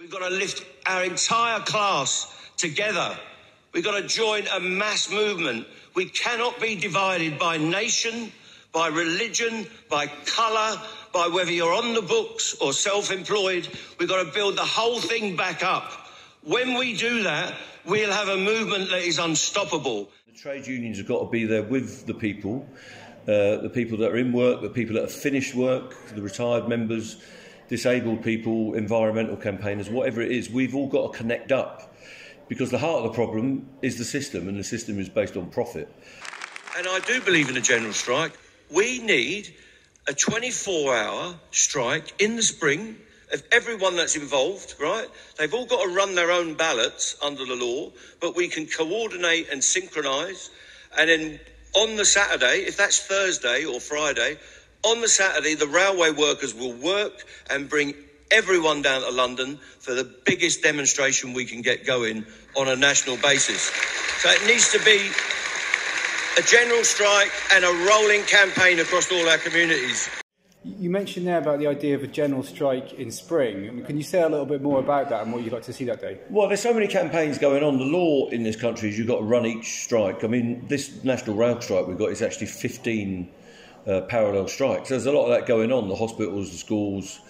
We've got to lift our entire class together. We've got to join a mass movement. We cannot be divided by nation, by religion, by colour, by whether you're on the books or self-employed. We've got to build the whole thing back up. When we do that, we'll have a movement that is unstoppable. The trade unions have got to be there with the people that are in work, the people that have finished work, the retired members, disabled people, environmental campaigners, whatever it is. We've all got to connect up, because the heart of the problem is the system, and the system is based on profit. And I do believe in a general strike. We need a 24-hour strike in the spring of everyone that's involved, right? They've all got to run their own ballots under the law, but we can coordinate and synchronise. And then on the Saturday, if that's Thursday or Friday, on the Saturday, the railway workers will work and bring everyone down to London for the biggest demonstration we can get going on a national basis. So it needs to be a general strike and a rolling campaign across all our communities. You mentioned there about the idea of a general strike in spring. I mean, can you say a little bit more about that and what you'd like to see that day? Well, there's so many campaigns going on. The law in this country is you've got to run each strike. I mean, this national rail strike we've got is actually 15 parallel strikes. There's a lot of that going on, the hospitals, the schools,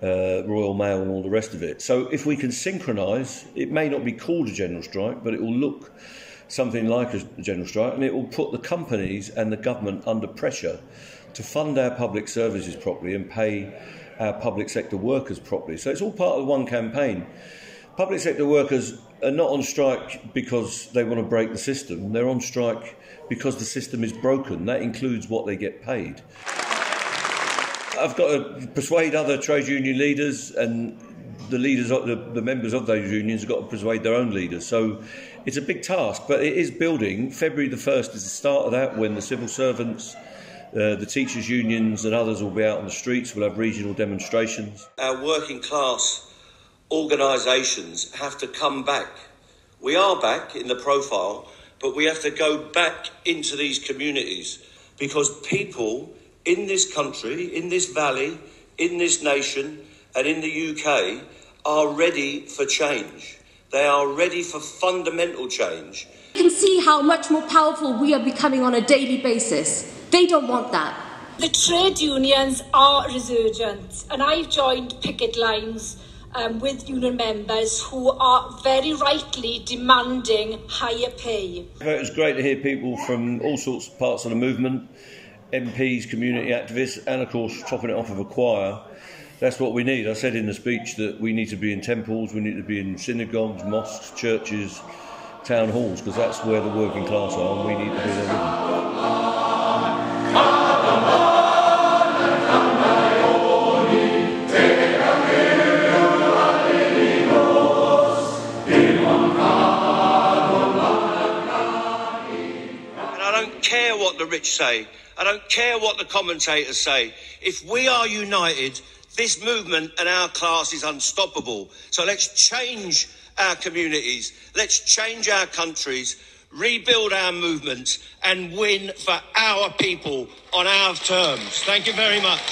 Royal Mail and all the rest of it. So if we can synchronise, it may not be called a general strike, but it will look something like a general strike, and it will put the companies and the government under pressure to fund our public services properly and pay our public sector workers properly. So it's all part of one campaign. Public sector workers are not on strike because they want to break the system. They're on strike because the system is broken. That includes what they get paid. I've got to persuade other trade union leaders, and the leaders, the members of those unions have got to persuade their own leaders. So it's a big task, but it is building. February the 1st is the start of that, when the civil servants, the teachers' unions and others will be out on the streets. We'll have regional demonstrations. Our working class organisations have to come back. We are back in the profile, but we have to go back into these communities, because people in this country, in this valley, in this nation and in the UK are ready for change. They are ready for fundamental change. You can see how much more powerful we are becoming on a daily basis. They don't want that. The trade unions are resurgent, and I've joined picket lines with union members who are very rightly demanding higher pay. It was great to hear people from all sorts of parts of the movement, MPs, community activists, and of course topping it off of a choir. That's what we need. I said in the speech that we need to be in temples, we need to be in synagogues, mosques, churches, town halls, because that's where the working class are, and we need to be there with them. What the rich say. I don't care what the commentators say. If we are united, this movement and our class is unstoppable. So let's change our communities, let's change our countries, rebuild our movements and win for our people on our terms. Thank you very much.